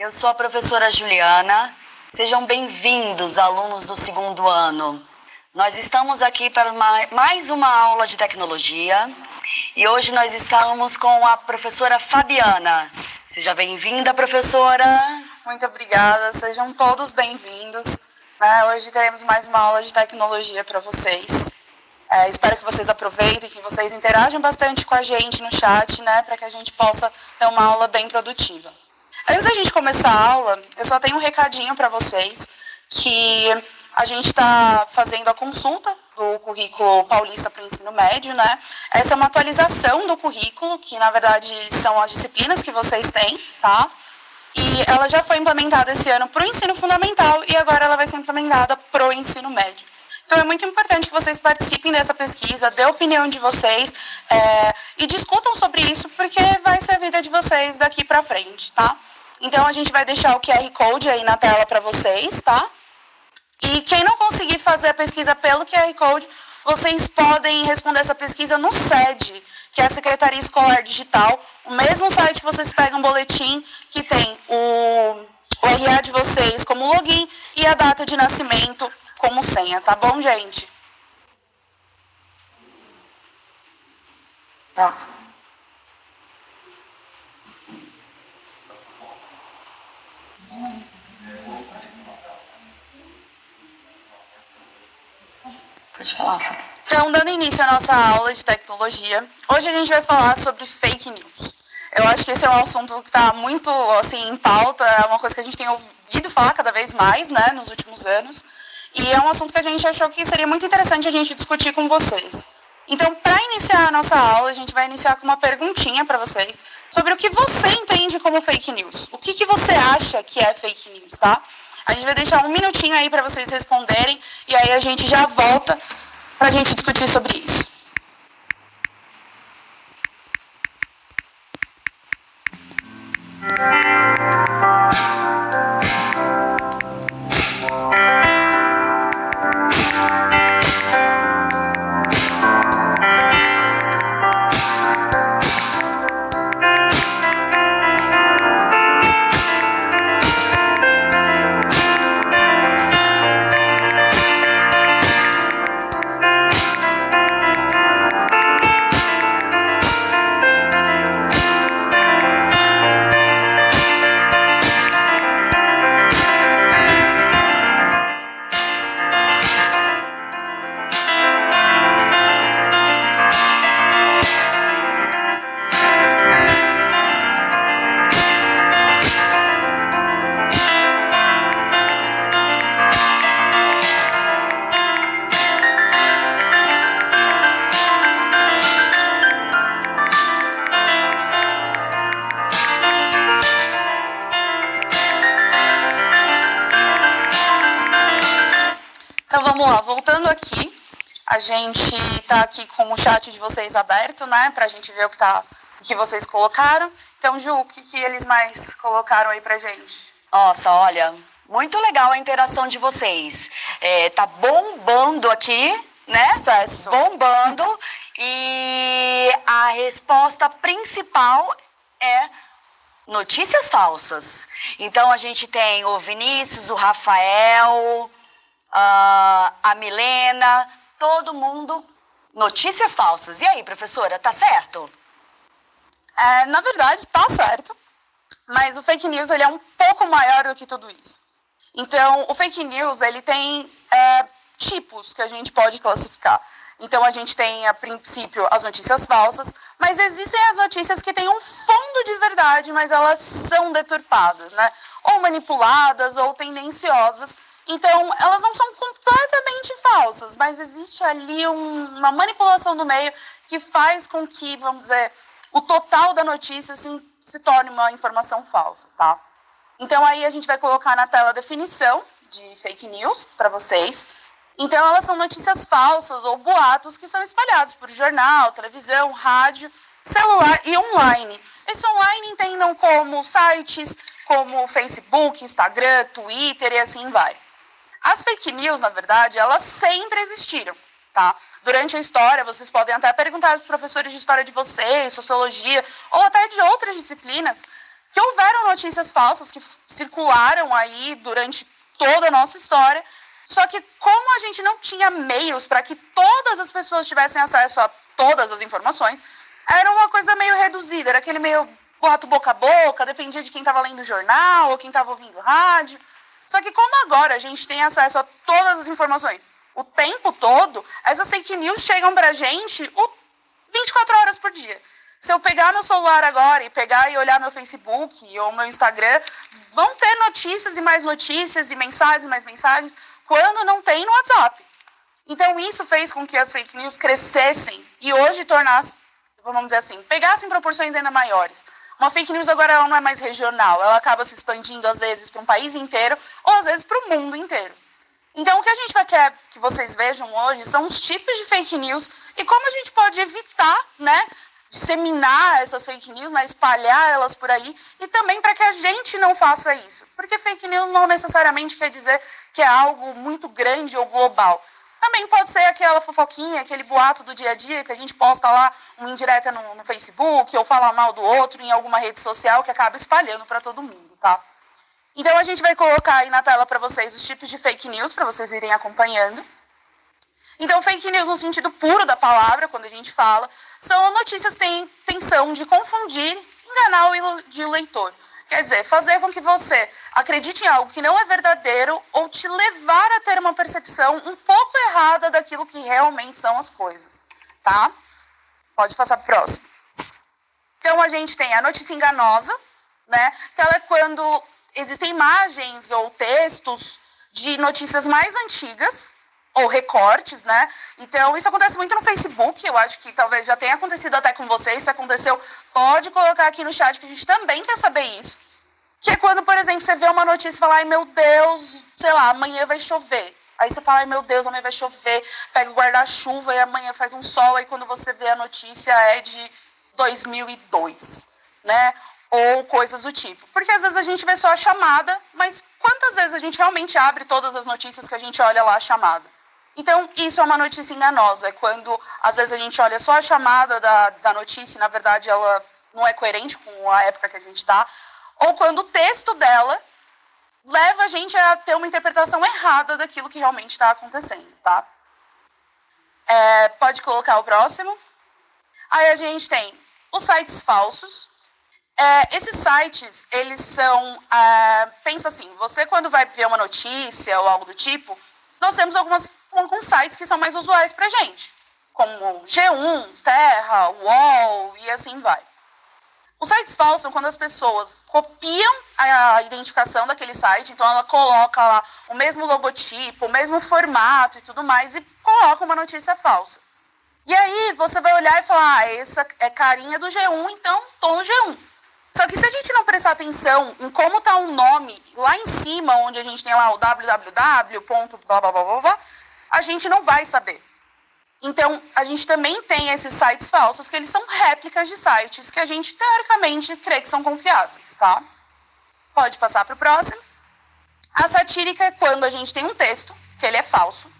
Eu sou a professora Juliana. Sejam bem-vindos, alunos do segundo ano. Nós estamos aqui para mais uma aula de tecnologia e hoje nós estamos com a professora Fabiana. Seja bem-vinda, professora. Muito obrigada, sejam todos bem-vindos. Hoje teremos mais uma aula de tecnologia para vocês. Espero que vocês aproveitem, que vocês interajam bastante com a gente no chat, para que a gente possa ter uma aula bem produtiva. Antes da gente começar a aula, eu só tenho um recadinho para vocês, que a gente está fazendo a consulta do currículo paulista para o ensino médio, Essa é uma atualização do currículo, que na verdade são as disciplinas que vocês têm, tá? E ela já foi implementada esse ano para o ensino fundamental e agora ela vai ser implementada para o ensino médio. Então é muito importante que vocês participem dessa pesquisa, dê a opinião de vocês e discutam sobre isso, porque vai ser a vida de vocês daqui para frente, tá? Então a gente vai deixar o QR Code aí na tela para vocês, tá? E quem não conseguir fazer a pesquisa pelo QR Code, vocês podem responder essa pesquisa no SED, que é a Secretaria Escolar Digital, o mesmo site que vocês pegam um boletim, que tem o RA de vocês como login e a data de nascimento como senha, tá bom, gente? Próximo. Pode falar. Então, dando início à nossa aula de tecnologia, hoje a gente vai falar sobre fake news. Eu acho que esse é um assunto que está muito em pauta, é uma coisa que a gente tem ouvido falar cada vez mais, nos últimos anos. E é um assunto que a gente achou que seria muito interessante a gente discutir com vocês. Então, para iniciar a nossa aula, a gente vai iniciar com uma perguntinha para vocês sobre o que você entende como fake news. O que você acha que é fake news, tá? A gente vai deixar um minutinho aí para vocês responderem e aí a gente já volta para a gente discutir sobre isso. Então vamos lá, voltando aqui, a gente está aqui com o chat de vocês aberto, para a gente ver o que vocês colocaram. Então, Ju, o que eles mais colocaram aí pra gente? Nossa, olha, muito legal a interação de vocês. Tá bombando aqui, Sucesso. Bombando. E a resposta principal é notícias falsas. Então, a gente tem o Vinícius, o Rafael, a Milena, todo mundo, notícias falsas. E aí, professora, tá certo? Na verdade, tá certo, mas o fake news ele é um pouco maior do que tudo isso. Então, o fake news ele tem tipos que a gente pode classificar. Então, a gente tem, a princípio, as notícias falsas, mas existem as notícias que têm um fundo de verdade, mas elas são deturpadas, ou manipuladas, ou tendenciosas. Então, elas não são completamente falsas, mas existe ali uma manipulação no meio que faz com que, vamos dizer, o total da notícia se torne uma informação falsa, tá? Então, aí a gente vai colocar na tela a definição de fake news para vocês. Então, elas são notícias falsas ou boatos que são espalhados por jornal, televisão, rádio, celular e online. Esse online entendam como sites, como Facebook, Instagram, Twitter e assim vai. As fake news, na verdade, elas sempre existiram, tá? Durante a história, vocês podem até perguntar aos professores de história de vocês, sociologia, ou até de outras disciplinas, que houveram notícias falsas que circularam aí durante toda a nossa história, só que como a gente não tinha meios para que todas as pessoas tivessem acesso a todas as informações, era uma coisa meio reduzida, era aquele meio boato boca a boca, dependia de quem estava lendo o jornal ou quem estava ouvindo rádio. Só que como agora a gente tem acesso a todas as informações o tempo todo, essas fake news chegam pra gente 24 horas por dia. Se eu pegar meu celular agora e pegar e olhar meu Facebook ou meu Instagram, vão ter notícias e mensagens e mais mensagens, quando não tem no WhatsApp. Então isso fez com que as fake news crescessem e hoje tornassem, vamos dizer assim, pegassem proporções ainda maiores. Uma fake news agora ela não é mais regional, ela acaba se expandindo às vezes para um país inteiro ou às vezes para o mundo inteiro. Então o que a gente vai querer que vocês vejam hoje são os tipos de fake news e como a gente pode evitar, né, disseminar essas fake news, né, espalhar elas por aí e também para que a gente não faça isso. Porque fake news não necessariamente quer dizer que é algo muito grande ou global. Também pode ser aquela fofoquinha, aquele boato do dia a dia que a gente posta lá uma indireta no Facebook ou fala mal do outro em alguma rede social que acaba espalhando para todo mundo, tá? Então a gente vai colocar aí na tela para vocês os tipos de fake news para vocês irem acompanhando. Então fake news no sentido puro da palavra, quando a gente fala, são notícias que têm intenção de confundir, enganar o leitor. Quer dizer, fazer com que você acredite em algo que não é verdadeiro ou te levar a ter uma percepção um pouco errada daquilo que realmente são as coisas, tá? Pode passar para o próximo. Então, a gente tem a notícia enganosa, né? Que ela é quando existem imagens ou textos de notícias mais antigas, ou recortes, né? Então, isso acontece muito no Facebook, eu acho que talvez já tenha acontecido até com vocês, se aconteceu, pode colocar aqui no chat que a gente também quer saber isso. Que é quando, por exemplo, você vê uma notícia e fala, ai meu Deus, sei lá, amanhã vai chover. Aí você fala, ai meu Deus, amanhã vai chover, pega o guarda-chuva e amanhã faz um sol, aí quando você vê a notícia é de 2002, né? Ou coisas do tipo. Porque às vezes a gente vê só a chamada, mas quantas vezes a gente realmente abre todas as notícias que a gente olha lá a chamada? Então, isso é uma notícia enganosa. É quando, às vezes, a gente olha só a chamada da notícia e, na verdade, ela não é coerente com a época que a gente está. Ou quando o texto dela leva a gente a ter uma interpretação errada daquilo que realmente está acontecendo, tá? Pode colocar o próximo. Aí a gente tem os sites falsos. Esses sites, eles são... pensa assim, você quando vai ver uma notícia ou algo do tipo, nós temos alguns sites que são mais usuais para a gente, como G1, Terra, UOL e assim vai. Os sites falsos são quando as pessoas copiam a identificação daquele site, então ela coloca lá o mesmo logotipo, o mesmo formato e tudo mais e coloca uma notícia falsa. E aí você vai olhar e falar, essa é carinha do G1, então estou no G1. Só que se a gente não prestar atenção em como está o nome lá em cima, onde a gente tem lá o www. Blá, blá, blá, blá, blá, a gente não vai saber. Então, a gente também tem esses sites falsos, que eles são réplicas de sites que a gente, teoricamente, crê que são confiáveis, tá? Pode passar para o próximo. A satírica é quando a gente tem um texto, que ele é falso,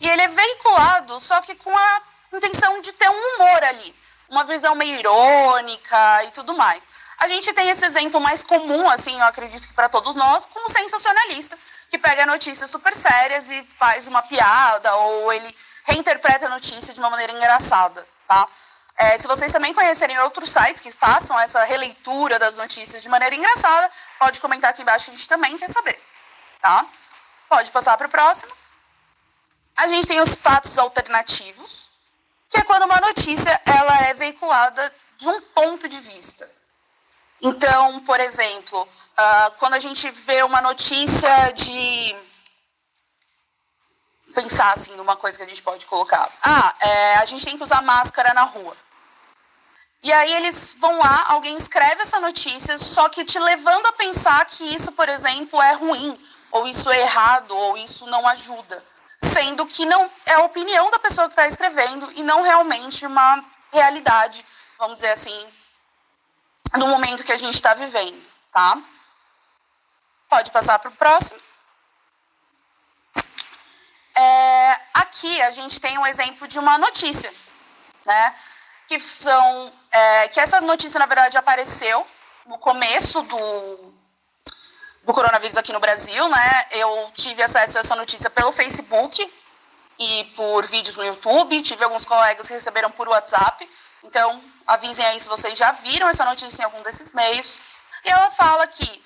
e ele é veiculado, só que com a intenção de ter um humor ali, uma visão meio irônica e tudo mais. A gente tem esse exemplo mais comum, assim, eu acredito que para todos nós, como o sensacionalista, que pega notícias super sérias e faz uma piada, ou ele reinterpreta a notícia de uma maneira engraçada, tá? Se vocês também conhecerem outros sites que façam essa releitura das notícias de maneira engraçada, pode comentar aqui embaixo que a gente também quer saber, tá? Pode passar para o próximo. A gente tem os fatos alternativos, que é quando uma notícia ela é veiculada de um ponto de vista. Então, por exemplo, quando a gente vê uma notícia de... Pensar assim numa coisa que a gente pode colocar. A gente tem que usar máscara na rua. E aí eles vão lá, alguém escreve essa notícia, só que te levando a pensar que isso, por exemplo, é ruim, ou isso é errado, ou isso não ajuda. Sendo que não é a opinião da pessoa que está escrevendo e não realmente uma realidade, vamos dizer assim, do momento que a gente está vivendo, tá? Pode passar para o próximo. Aqui a gente tem um exemplo de uma notícia, né? Que essa notícia, na verdade, apareceu no começo do coronavírus aqui no Brasil, né? Eu tive acesso a essa notícia pelo Facebook e por vídeos no YouTube. Tive alguns colegas que receberam por WhatsApp. Então, avisem aí se vocês já viram essa notícia em algum desses meios. E ela fala que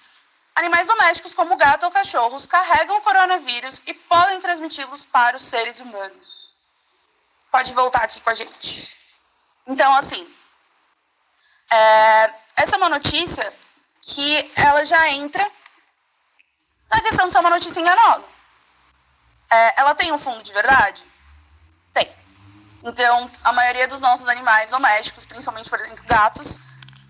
animais domésticos, como gato ou cachorros, carregam o coronavírus e podem transmiti-los para os seres humanos. Pode voltar aqui com a gente. Então, assim, essa é uma notícia que ela já entra na questão de ser uma notícia enganosa. Ela tem um fundo de verdade? Tem. Então, a maioria dos nossos animais domésticos, principalmente, por exemplo, gatos,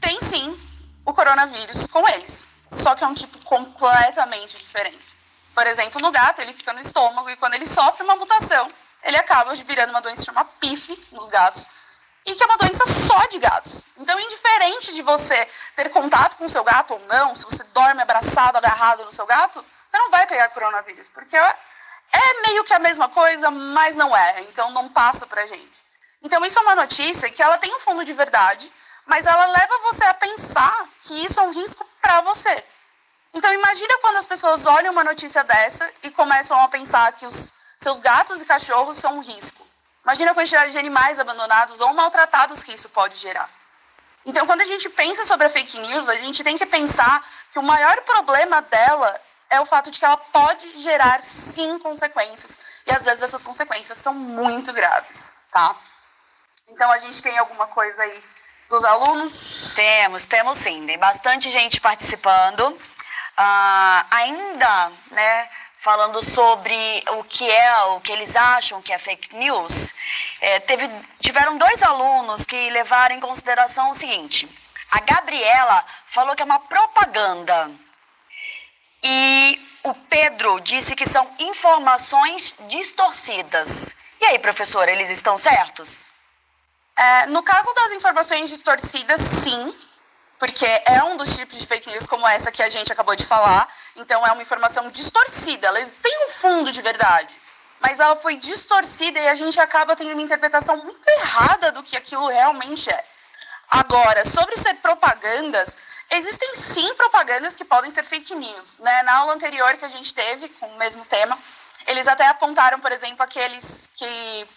tem sim o coronavírus com eles. Só que é um tipo completamente diferente. Por exemplo, no gato, ele fica no estômago e quando ele sofre uma mutação, ele acaba virando uma doença chamada PIF nos gatos, e que é uma doença só de gatos. Então, indiferente de você ter contato com o seu gato ou não, se você dorme abraçado, agarrado no seu gato, você não vai pegar coronavírus, porque é meio que a mesma coisa, mas não é. Então, não passa pra gente. Então, isso é uma notícia que ela tem um fundo de verdade, mas ela leva você a pensar que isso é um risco para você. Então, imagina quando as pessoas olham uma notícia dessa e começam a pensar que os seus gatos e cachorros são um risco. Imagina a quantidade de animais abandonados ou maltratados que isso pode gerar. Então, quando a gente pensa sobre a fake news, a gente tem que pensar que o maior problema dela é o fato de que ela pode gerar, sim, consequências. E, às vezes, essas consequências são muito graves, tá? Então, a gente tem alguma coisa aí dos alunos? Temos sim. Tem bastante gente participando. Ainda, né, falando sobre o que eles acham que é fake news, tiveram 2 alunos que levaram em consideração o seguinte. A Gabriela falou que é uma propaganda. E o Pedro disse que são informações distorcidas. E aí, professora, eles estão certos? No caso das informações distorcidas, sim, porque é um dos tipos de fake news como essa que a gente acabou de falar. Então, é uma informação distorcida. Ela tem um fundo de verdade, mas ela foi distorcida e a gente acaba tendo uma interpretação muito errada do que aquilo realmente é. Agora, sobre ser propagandas, existem sim propagandas que podem ser fake news, né? Na aula anterior que a gente teve, com o mesmo tema, eles até apontaram, por exemplo, aqueles que,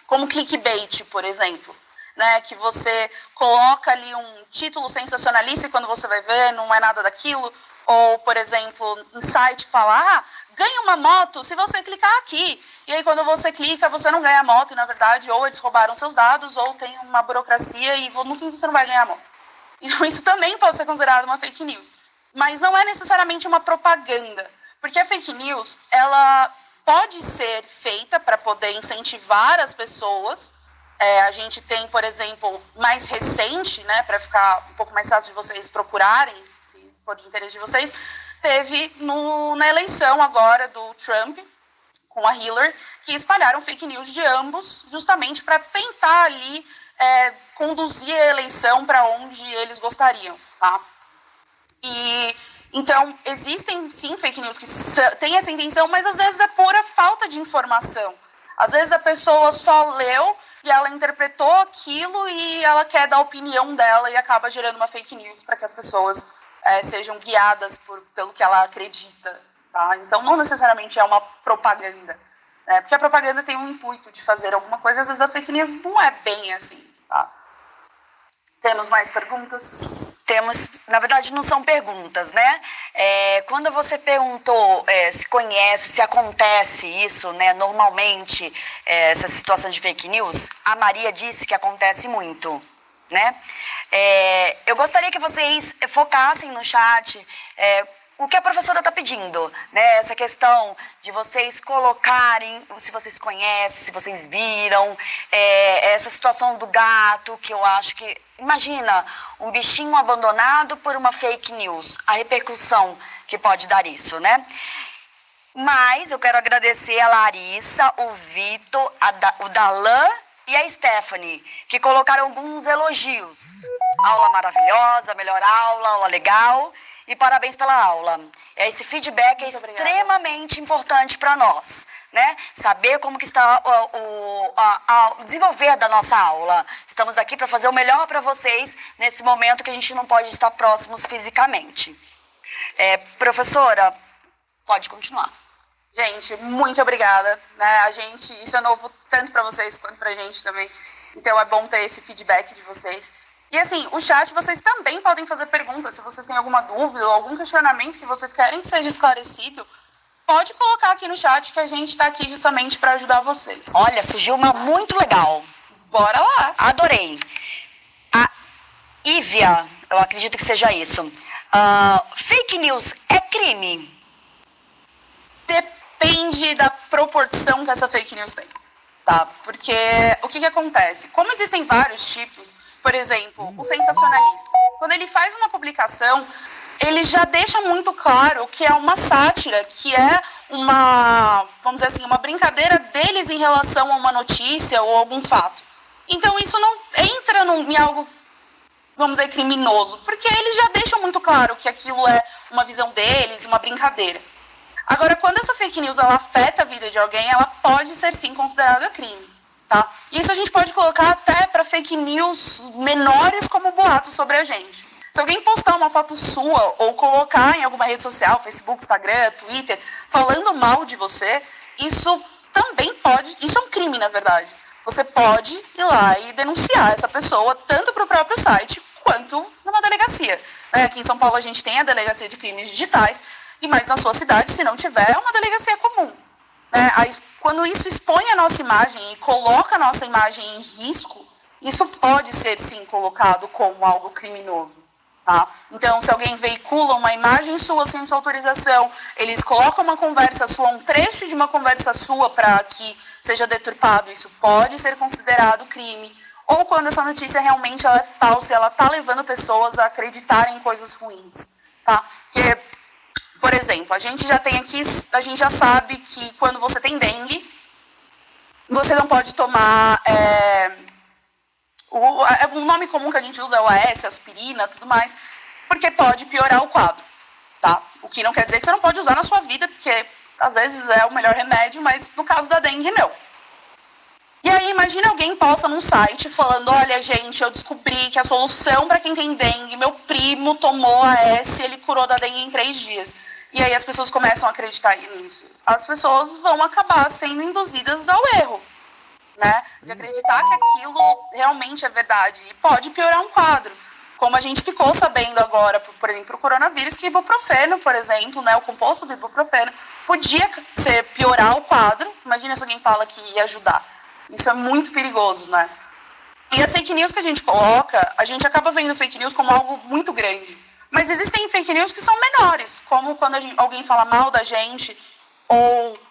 como clickbait, por exemplo, né? Que você coloca ali um título sensacionalista e quando você vai ver não é nada daquilo. Ou, por exemplo, em site que fala, ganha uma moto se você clicar aqui. E aí, quando você clica, você não ganha a moto. E, na verdade, ou eles roubaram seus dados, ou tem uma burocracia e, no fim, você não vai ganhar a moto. Então, isso também pode ser considerado uma fake news. Mas não é necessariamente uma propaganda. Porque a fake news, ela pode ser feita para poder incentivar as pessoas. A gente tem, por exemplo, mais recente, né, para ficar um pouco mais fácil de vocês procurarem, se for de interesse de vocês, teve na eleição agora do Trump com a Hillary, que espalharam fake news de ambos, justamente para tentar ali conduzir a eleição para onde eles gostariam, tá? E então existem sim fake news que têm essa intenção, mas às vezes é pura falta de informação. Às vezes a pessoa só leu e ela interpretou aquilo e ela quer dar a opinião dela e acaba gerando uma fake news para que as pessoas sejam guiadas pelo que ela acredita, tá? Então, não necessariamente é uma propaganda, né? Porque a propaganda tem um intuito de fazer alguma coisa, às vezes a fake news não é bem assim, tá? Temos mais perguntas? Temos, na verdade, não são perguntas, né? Quando você perguntou se conhece, se acontece isso, né, normalmente, essa situação de fake news, a Maria disse que acontece muito, né? Eu gostaria que vocês focassem no chat o que a professora está pedindo, né? Essa questão de vocês colocarem, se vocês conhecem, se vocês viram, essa situação do gato, que eu acho que... Imagina, um bichinho abandonado por uma fake news, a repercussão que pode dar isso, né? Mas eu quero agradecer a Larissa, o Vitor, o Dalan e a Stephanie, que colocaram alguns elogios. Aula maravilhosa, melhor aula legal... E parabéns pela aula. Esse feedback é extremamente importante para nós, né, saber como que está o desenvolver da nossa aula. Estamos aqui para fazer o melhor para vocês nesse momento que a gente não pode estar próximos fisicamente. Professora, pode continuar. Gente, muito obrigada, né? Isso é novo tanto para vocês quanto para a gente também. Então é bom ter esse feedback de vocês. E assim, o chat, vocês também podem fazer perguntas. Se vocês têm alguma dúvida ou algum questionamento que vocês querem que seja esclarecido, pode colocar aqui no chat que a gente está aqui justamente para ajudar vocês. Olha, surgiu uma muito legal. Bora lá. Adorei. A Ívia, eu acredito que seja isso. Fake news é crime? Depende da proporção que essa fake news tem, tá? Porque o que acontece? Como existem vários tipos, por exemplo, o sensacionalista. Quando ele faz uma publicação, ele já deixa muito claro que é uma sátira, que é vamos dizer assim, uma brincadeira deles em relação a uma notícia ou algum fato. Então isso não entra em algo, vamos dizer, criminoso, porque eles já deixam muito claro que aquilo é uma visão deles, uma brincadeira. Agora, quando essa fake news ela afeta a vida de alguém, ela pode ser sim considerada crime, tá? Isso a gente pode colocar até para fake news menores como boatos sobre a gente. Se alguém postar uma foto sua ou colocar em alguma rede social, Facebook, Instagram, Twitter, falando mal de você, isso também pode, isso é um crime na verdade. Você pode ir lá e denunciar essa pessoa tanto para o próprio site quanto numa delegacia. Aqui em São Paulo a gente tem a Delegacia de Crimes Digitais, mas na sua cidade, se não tiver, é uma delegacia comum. Quando isso expõe a nossa imagem e coloca a nossa imagem em risco, isso pode ser, sim, colocado como algo criminoso. Tá? Então, se alguém veicula uma imagem sua sem sua autorização, eles colocam uma conversa sua, um trecho de uma conversa sua para que seja deturpado, isso pode ser considerado crime. Ou quando essa notícia realmente ela é falsa e ela está levando pessoas a acreditarem em coisas ruins. Tá? Porque, por exemplo, a gente já sabe que quando você tem dengue, você não pode tomar... o nome comum que a gente usa é o AS, aspirina, tudo mais, porque pode piorar o quadro, tá? O que não quer dizer que você não pode usar na sua vida, porque às vezes é o melhor remédio, mas no caso da dengue, não. E aí, imagina alguém posta num site falando, olha, gente, eu descobri que a solução para quem tem dengue, meu primo tomou AS, ele curou da dengue em 3 dias. E aí as pessoas começam a acreditar nisso. As pessoas vão acabar sendo induzidas ao erro. Né, de acreditar que aquilo realmente é verdade e pode piorar um quadro. Como a gente ficou sabendo agora, por exemplo, o coronavírus, que ibuprofeno, por exemplo, né, o composto do ibuprofeno, podia piorar o quadro. Imagina se alguém fala que ia ajudar. Isso é muito perigoso, né? E as fake news que a gente coloca, a gente acaba vendo fake news como algo muito grande. Mas existem fake news que são menores, como quando alguém fala mal da gente, ou...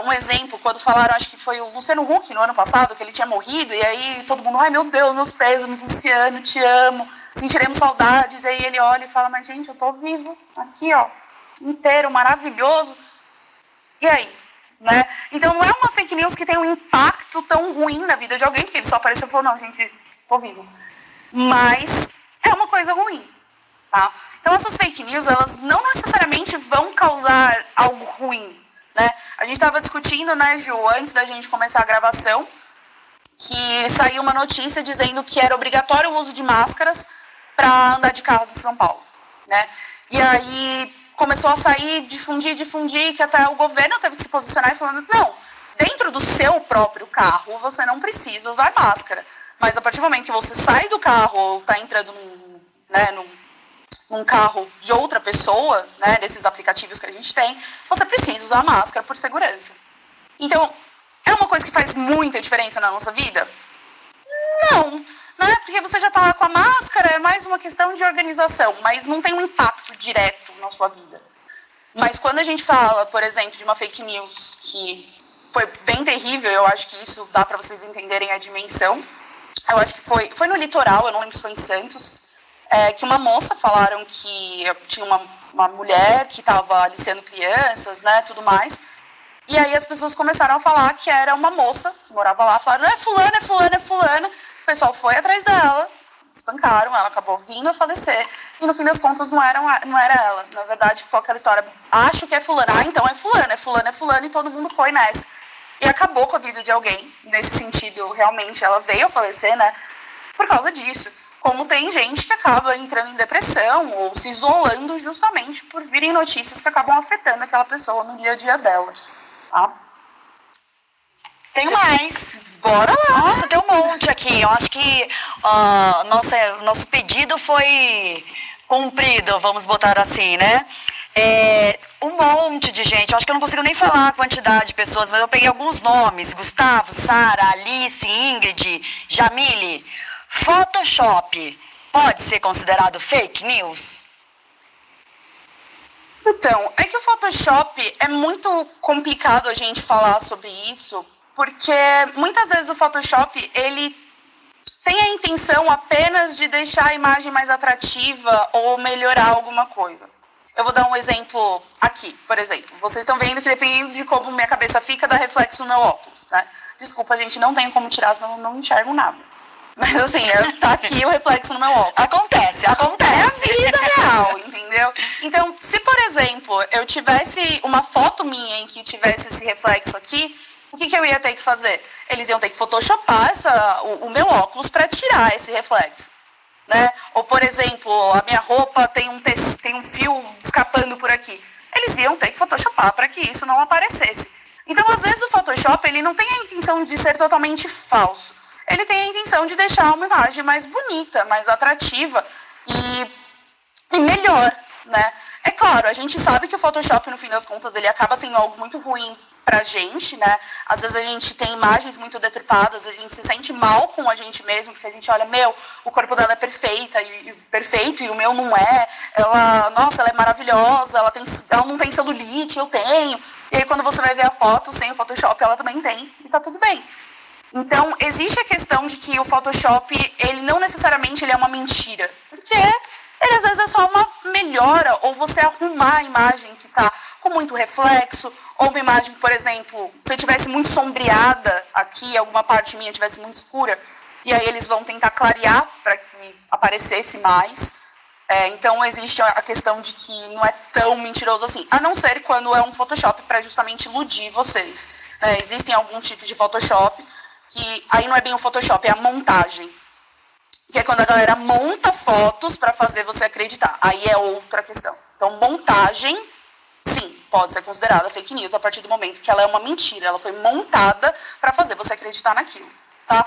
um exemplo, quando falaram, acho que foi o Luciano Huck no ano passado, que ele tinha morrido, e aí todo mundo, ai meu Deus, meus pêsames, Luciano, te amo, sentiremos saudades, e aí ele olha e fala, mas gente, eu tô vivo, aqui ó, inteiro, maravilhoso, e aí? Né? Então não é uma fake news que tem um impacto tão ruim na vida de alguém, porque ele só apareceu e falou, não gente, tô vivo, mas é uma coisa ruim, tá? Então essas fake news, elas não necessariamente vão causar algo ruim. Né? A gente estava discutindo, né, Ju, antes da gente começar a gravação, que saiu uma notícia dizendo que era obrigatório o uso de máscaras para andar de carro em São Paulo. Né? E aí começou a sair, difundir, que até o governo teve que se posicionar e falando, não, dentro do seu próprio carro você não precisa usar máscara. Mas a partir do momento que você sai do carro ou está entrando num carro de outra pessoa, né, desses aplicativos que a gente tem, você precisa usar máscara por segurança. Então, é uma coisa que faz muita diferença na nossa vida? Não, né? Porque você já está lá com a máscara, é mais uma questão de organização, mas não tem um impacto direto na sua vida. Mas quando a gente fala, por exemplo, de uma fake news que foi bem terrível, eu acho que isso dá para vocês entenderem a dimensão. Eu acho que foi no litoral, eu não lembro se foi em Santos, que uma moça falaram que tinha uma mulher que estava aliciando crianças, né, tudo mais. E aí as pessoas começaram a falar que era uma moça que morava lá, falaram, é fulana. O pessoal foi atrás dela, espancaram, ela acabou vindo a falecer. E no fim das contas não era ela. Na verdade ficou aquela história, acho que é fulana, então é fulana, e todo mundo foi nessa. e acabou com a vida de alguém. Nesse sentido, realmente, ela veio a falecer, né? Por causa disso. Como tem gente que acaba entrando em depressão ou se isolando justamente por virem notícias que acabam afetando aquela pessoa no dia a dia dela. Tá? Tem mais. Bora lá. Nossa, tem um monte aqui. Eu acho que nosso pedido foi cumprido, vamos botar assim, né? Um monte de gente. Eu acho que eu não consigo nem falar a quantidade de pessoas, mas eu peguei alguns nomes. Gustavo, Sara, Alice, Ingrid, Jamile. Photoshop pode ser considerado fake news? Então, é que o Photoshop é muito complicado a gente falar sobre isso, porque muitas vezes o Photoshop, ele tem a intenção apenas de deixar a imagem mais atrativa ou melhorar alguma coisa. Eu vou dar um exemplo aqui, por exemplo. Vocês estão vendo que dependendo de como minha cabeça fica, dá reflexo no meu óculos, né? Desculpa, gente, não tenho como tirar, senão eu não enxergo nada. Mas assim, tá aqui o reflexo no meu óculos. Acontece. É a vida real, entendeu? Então, se por exemplo, eu tivesse uma foto minha em que tivesse esse reflexo aqui, o que eu ia ter que fazer? Eles iam ter que photoshopar o meu óculos para tirar esse reflexo. Né? Ou, por exemplo, a minha roupa tem um fio escapando por aqui. Eles iam ter que photoshopar para que isso não aparecesse. Então, às vezes, o Photoshop ele não tem a intenção de ser totalmente falso. Ele tem a intenção de deixar uma imagem mais bonita, mais atrativa e melhor, né? É claro, a gente sabe que o Photoshop, no fim das contas, ele acaba sendo algo muito ruim pra gente, né? Às vezes a gente tem imagens muito deturpadas, a gente se sente mal com a gente mesmo, porque a gente olha, o corpo dela é perfeito e o meu não é. Ela é maravilhosa, ela não tem celulite, eu tenho. E aí quando você vai ver a foto sem o Photoshop, ela também tem, e tá tudo bem. Então, existe a questão de que o Photoshop, ele não necessariamente ele é uma mentira. Porque ele, às vezes, é só uma melhora, ou você arrumar a imagem que está com muito reflexo, ou uma imagem que, por exemplo, se eu tivesse muito sombreada aqui, alguma parte minha tivesse muito escura, e aí eles vão tentar clarear para que aparecesse mais. Então, existe a questão de que não é tão mentiroso assim, a não ser quando é um Photoshop para justamente iludir vocês. Existem alguns tipos de Photoshop, que aí não é bem o Photoshop, é a montagem. Que é quando a galera monta fotos para fazer você acreditar. Aí é outra questão. Então, montagem, sim, pode ser considerada fake news a partir do momento que ela é uma mentira. Ela foi montada para fazer você acreditar naquilo. Tá?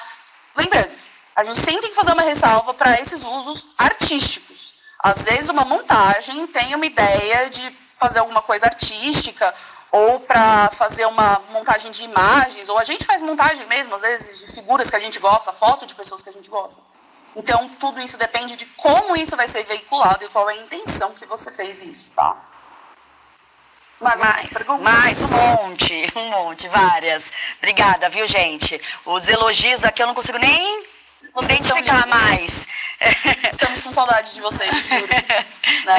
Lembrando, a gente sempre tem que fazer uma ressalva para esses usos artísticos. Às vezes, uma montagem tem uma ideia de fazer alguma coisa artística, ou para fazer uma montagem de imagens, ou a gente faz montagem mesmo, às vezes, de figuras que a gente gosta, foto de pessoas que a gente gosta. Então, tudo isso depende de como isso vai ser veiculado e qual é a intenção que você fez isso, tá? Mais perguntas? Mais, um monte, várias. Obrigada, viu, gente? Os elogios aqui eu não consigo nem identificar mais. Estamos com saudade de vocês, juro. Né?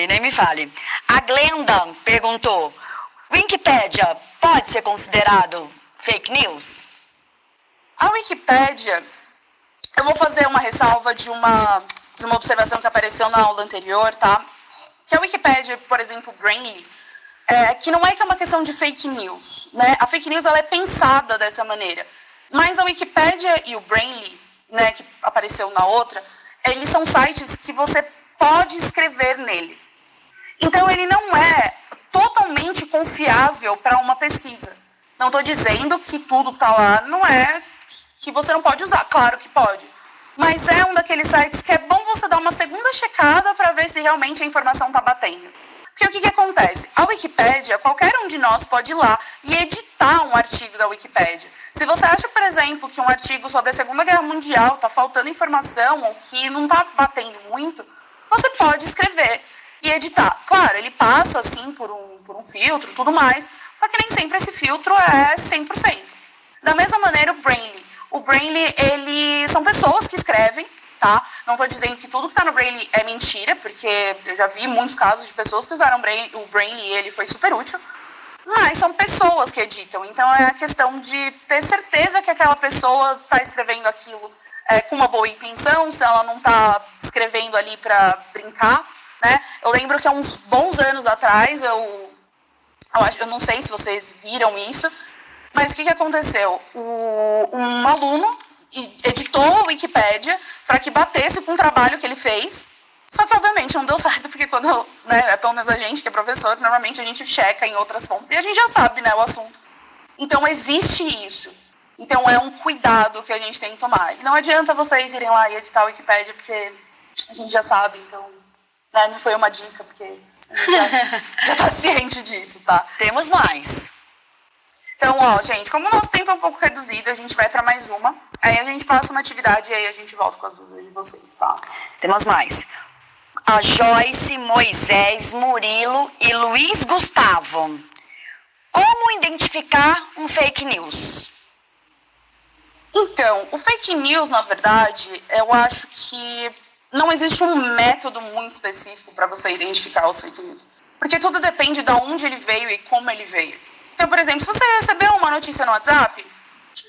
Nem me fale. A Glenda perguntou, Wikipédia pode ser considerado fake news? A Wikipédia, eu vou fazer uma ressalva de uma observação que apareceu na aula anterior, tá? Que a Wikipédia, por exemplo, Brainly, que não é que é uma questão de fake news, né? A fake news ela é pensada dessa maneira. Mas a Wikipédia e o Brainly, né, que apareceu na outra, eles são sites que você pode escrever nele. Então, ele não é totalmente confiável para uma pesquisa. Não estou dizendo que tudo que está lá não é que você não pode usar. Claro que pode. Mas é um daqueles sites que é bom você dar uma segunda checada para ver se realmente a informação está batendo. Porque o que acontece? A Wikipédia, qualquer um de nós pode ir lá e editar um artigo da Wikipédia. Se você acha, por exemplo, que um artigo sobre a Segunda Guerra Mundial está faltando informação ou que não está batendo muito, você pode escrever e editar. Claro, ele passa, assim, por um filtro e tudo mais, só que nem sempre esse filtro é 100%. Da mesma maneira, o Brainly. O Brainly, são pessoas que escrevem, tá? Não estou dizendo que tudo que está no Brainly é mentira, porque eu já vi muitos casos de pessoas que usaram o Brainly e ele foi super útil, mas são pessoas que editam. Então, é a questão de ter certeza que aquela pessoa está escrevendo aquilo com uma boa intenção, se ela não está escrevendo ali para brincar. Né? Eu lembro que há uns bons anos atrás, eu não sei se vocês viram isso, Mas o que aconteceu? Um aluno editou a Wikipédia para que batesse com o trabalho que ele fez, só que obviamente não deu certo, porque quando, né, pelo menos a gente que é professor, normalmente a gente checa em outras fontes e a gente já sabe, né, o assunto. Então existe isso. Então é um cuidado que a gente tem que tomar. E não adianta vocês irem lá e editar a Wikipédia, porque a gente já sabe, então, né, não foi uma dica, porque a gente já tá ciente disso, tá? Temos mais. Então, ó, gente, como o nosso tempo é um pouco reduzido, a gente vai para mais uma. Aí a gente passa uma atividade e aí a gente volta com as dúvidas de vocês, tá? Temos mais. A Joyce, Moisés, Murilo e Luiz Gustavo. Como identificar um fake news? Então, o fake news, na verdade, eu acho que não existe um método muito específico para você identificar os fake news. Porque tudo depende de onde ele veio e como ele veio. Então, por exemplo, se você recebeu uma notícia no WhatsApp,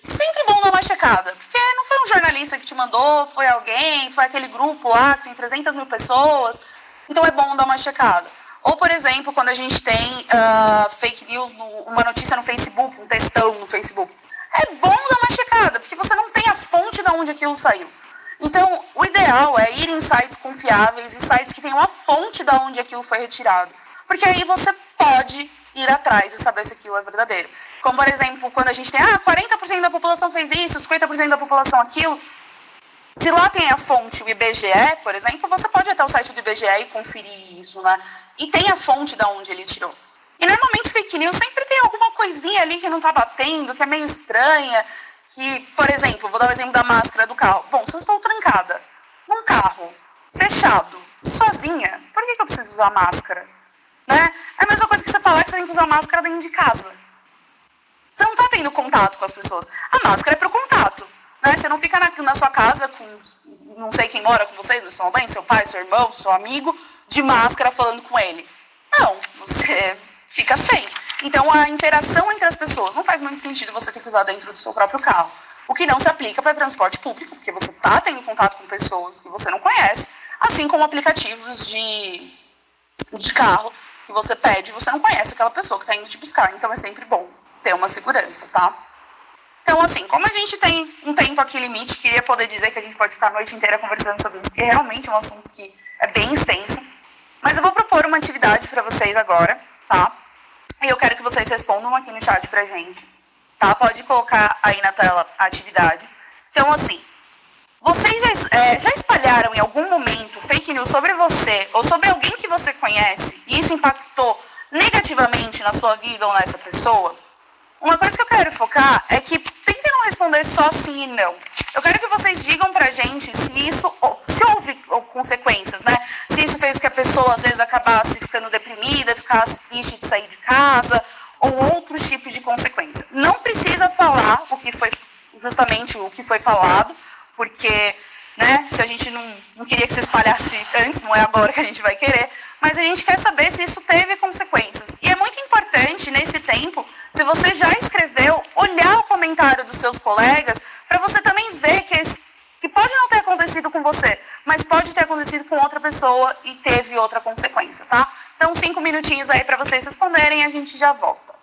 sempre bom dar uma checada. Porque não foi um jornalista que te mandou, foi alguém, foi aquele grupo lá que tem 300 mil pessoas. Então é bom dar uma checada. Ou, por exemplo, quando a gente tem fake news, uma notícia no Facebook, um textão no Facebook. É bom dar uma checada, porque você não tem a fonte de onde aquilo saiu. Então, o ideal é ir em sites confiáveis e sites que tenham a fonte de onde aquilo foi retirado. Porque aí você pode ir atrás e saber se aquilo é verdadeiro. Como, por exemplo, quando a gente tem 40% da população fez isso, 50% da população aquilo. Se lá tem a fonte, o IBGE, por exemplo, você pode ir até o site do IBGE e conferir isso, né? E tem a fonte de onde ele tirou. E normalmente fake news sempre tem alguma coisinha ali que não está batendo, que é meio estranha. Que, por exemplo, vou dar o exemplo da máscara do carro. Bom, se eu estou trancada num carro, fechado, sozinha, por que eu preciso usar máscara? Né? É a mesma coisa que você falar que você tem que usar máscara dentro de casa. Você não está tendo contato com as pessoas. A máscara é para o contato. Né? Você não fica na sua casa com não sei quem mora com vocês, sua mãe, seu pai, seu irmão, seu amigo, de máscara falando com ele. Não, você fica sem. Então, a interação entre as pessoas não faz muito sentido você ter que usar dentro do seu próprio carro. O que não se aplica para transporte público, porque você está tendo contato com pessoas que você não conhece, assim como aplicativos de carro que você pede, você não conhece aquela pessoa que está indo te buscar. Então, é sempre bom ter uma segurança, tá? Então, assim, como a gente tem um tempo aqui limite, queria poder dizer que a gente pode ficar a noite inteira conversando sobre isso, que é realmente um assunto que é bem extenso. Mas eu vou propor uma atividade para vocês agora, tá? E eu quero que vocês respondam aqui no chat pra gente, tá? Pode colocar aí na tela a atividade. Então, assim, vocês já espalharam em algum momento fake news sobre você ou sobre alguém que você conhece e isso impactou negativamente na sua vida ou nessa pessoa? Uma coisa que eu quero focar é que tentem não responder só sim e não. Eu quero que vocês digam pra gente se houve consequências, né? Se isso fez com que a pessoa, às vezes, acabasse ficando deprimida, ficasse triste de sair de casa, ou outros tipos de consequências. Não precisa falar justamente o que foi falado, porque, né, se a gente não queria que se espalhasse antes, não é agora que a gente vai querer, mas a gente quer saber se isso teve consequências. E é muito importante, nesse tempo, se você já escreveu, olhar o comentário dos seus colegas, para você também ver que pode não ter acontecido com você, mas pode ter acontecido com outra pessoa e teve outra consequência, tá? Então, 5 minutinhos aí para vocês responderem e a gente já volta.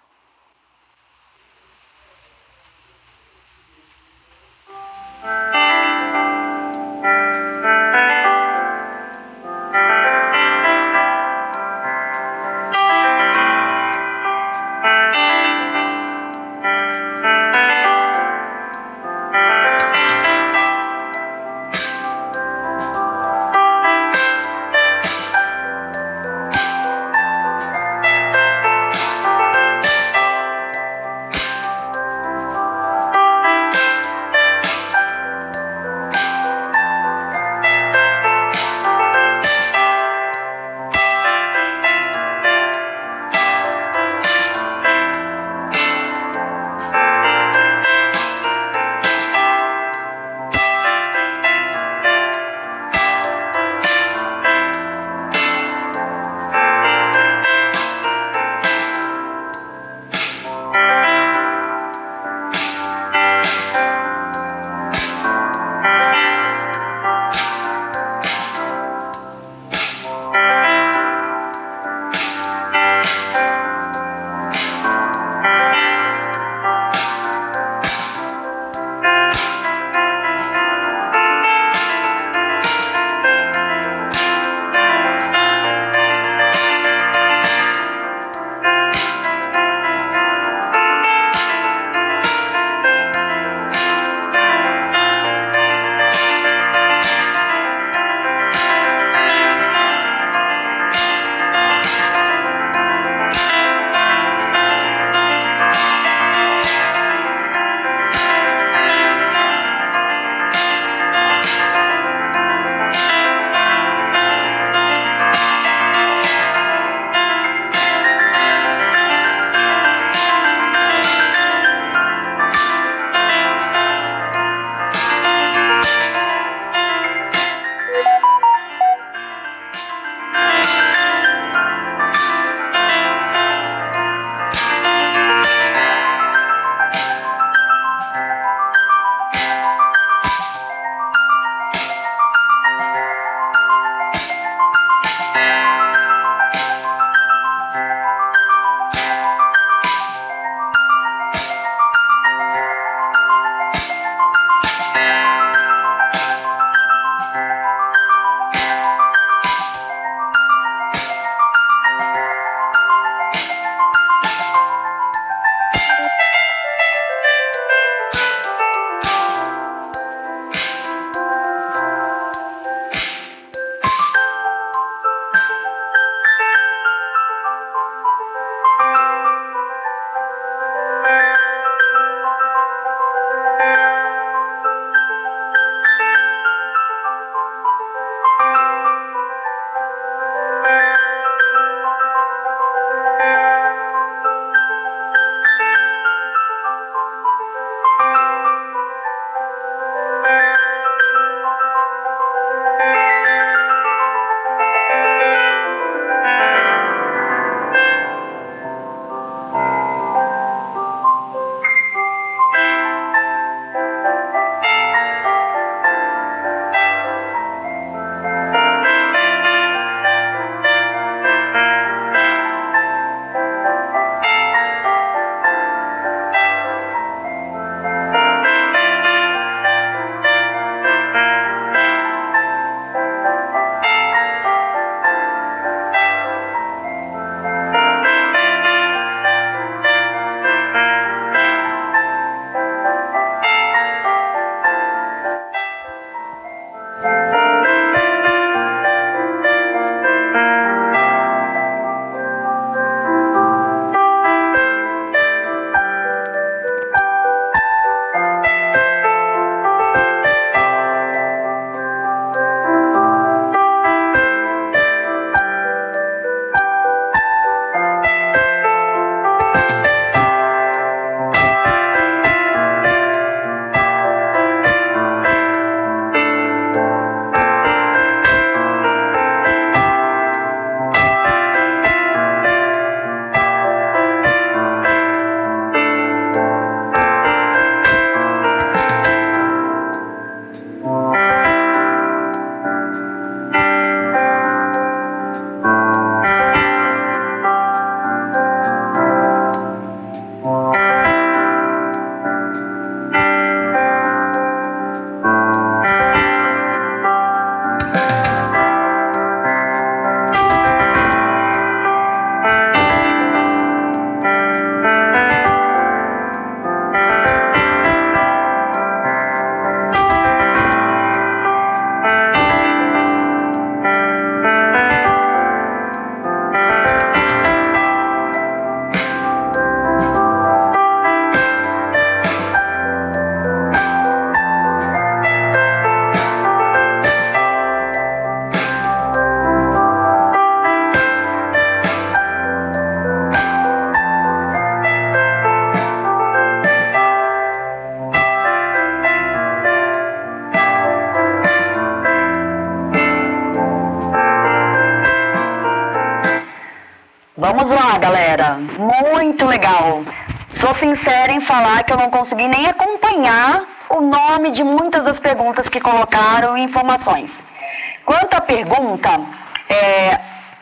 Vamos lá, galera. Muito legal. Sou sincera em falar que eu não consegui nem acompanhar o nome de muitas das perguntas que colocaram e informações. Quanto à pergunta,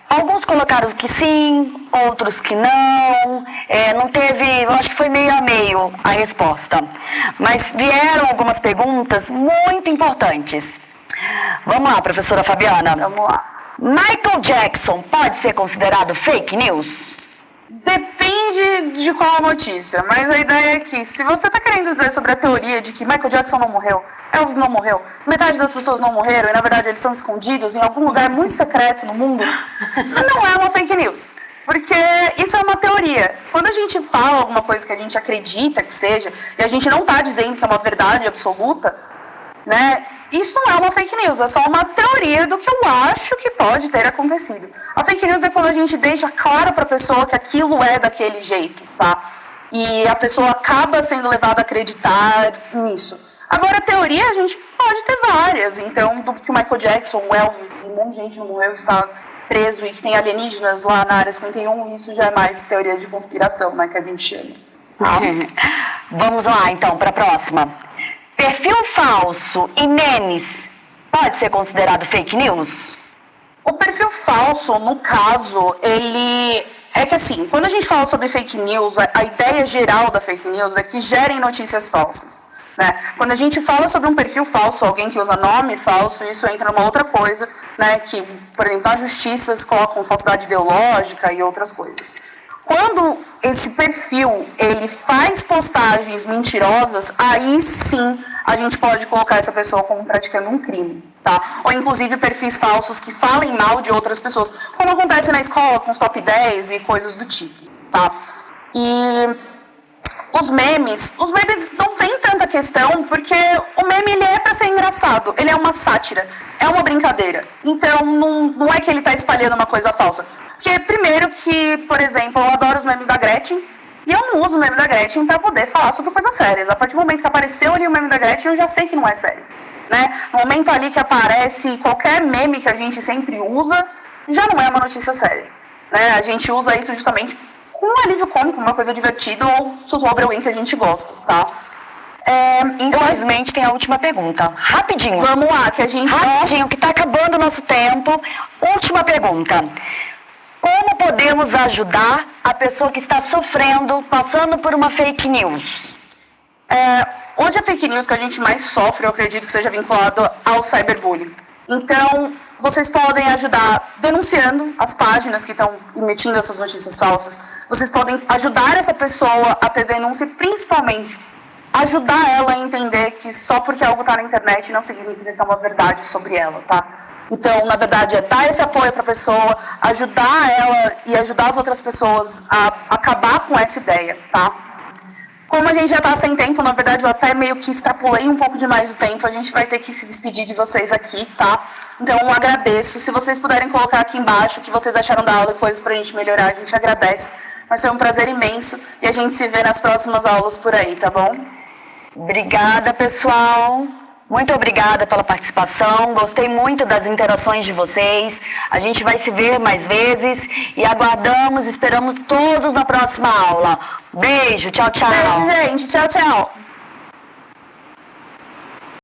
alguns colocaram que sim, outros que não. Não teve, eu acho que foi meio a meio a resposta. Mas vieram algumas perguntas muito importantes. Vamos lá, professora Fabiana. Vamos lá. Michael Jackson pode ser considerado fake news? Depende de qual a notícia, mas a ideia é que se você está querendo dizer sobre a teoria de que Michael Jackson não morreu, Elvis não morreu, metade das pessoas não morreram e na verdade eles são escondidos em algum lugar muito secreto no mundo, não é uma fake news. Porque isso é uma teoria. Quando a gente fala alguma coisa que a gente acredita que seja, e a gente não está dizendo que é uma verdade absoluta, né? Isso não é uma fake news, é só uma teoria do que eu acho que pode ter acontecido. A fake news é quando a gente deixa claro para a pessoa que aquilo é daquele jeito, tá? E a pessoa acaba sendo levada a acreditar nisso. Agora, teoria a gente pode ter várias. Então, do que o Michael Jackson, o Elvis, um monte de gente não morreu, está preso e que tem alienígenas lá na Área 51, isso já é mais teoria de conspiração, né, que a gente chama. Tá? Vamos lá, então, para a próxima. Perfil falso e memes pode ser considerado fake news? O perfil falso, no caso, ele... É que assim, quando a gente fala sobre fake news, a ideia geral da fake news é que gerem notícias falsas. Né? Quando a gente fala sobre um perfil falso, alguém que usa nome falso, isso entra numa outra coisa, né? Que, por exemplo, na justiça se colocam falsidade ideológica e outras coisas. Quando esse perfil ele faz postagens mentirosas, aí sim a gente pode colocar essa pessoa como praticando um crime, tá? Ou inclusive perfis falsos que falem mal de outras pessoas, como acontece na escola com os top 10 e coisas do tipo, tá? E os memes não tem tanta questão, porque o meme ele é para ser engraçado, ele é uma sátira, é uma brincadeira. Então não é que ele está espalhando uma coisa falsa. Porque, primeiro que, por exemplo, eu adoro os memes da Gretchen, e eu não uso o meme da Gretchen para poder falar sobre coisas sérias. A partir do momento que apareceu ali o meme da Gretchen, eu já sei que não é sério. Né? No momento ali que aparece qualquer meme que a gente sempre usa, já não é uma notícia séria. Né? A gente usa isso justamente com um alívio cômico, uma coisa divertida, ou sobre alguém que a gente gosta, tá? Infelizmente tem a última pergunta. Rapidinho. Vamos lá, que a gente... Rapidinho, que está acabando o nosso tempo. Última pergunta. Como podemos ajudar a pessoa que está sofrendo, passando por uma fake news? Hoje a fake news que a gente mais sofre, eu acredito que seja vinculado ao cyberbullying. Então, vocês podem ajudar denunciando as páginas que estão emitindo essas notícias falsas. Vocês podem ajudar essa pessoa a ter denúncia e, principalmente, ajudar ela a entender que só porque algo está na internet não significa que é uma verdade sobre ela, tá? Então, na verdade, é dar esse apoio para a pessoa, ajudar ela e ajudar as outras pessoas a acabar com essa ideia, tá? Como a gente já está sem tempo, na verdade, eu até meio que extrapolei um pouco demais o tempo, a gente vai ter que se despedir de vocês aqui, tá? Então, eu agradeço. Se vocês puderem colocar aqui embaixo o que vocês acharam da aula e coisas para a gente melhorar, a gente agradece. Mas foi um prazer imenso e a gente se vê nas próximas aulas por aí, tá bom? Obrigada, pessoal. Muito obrigada pela participação, gostei muito das interações de vocês. A gente vai se ver mais vezes e esperamos todos na próxima aula. Beijo, tchau, tchau. Beijo, gente. Tchau, tchau.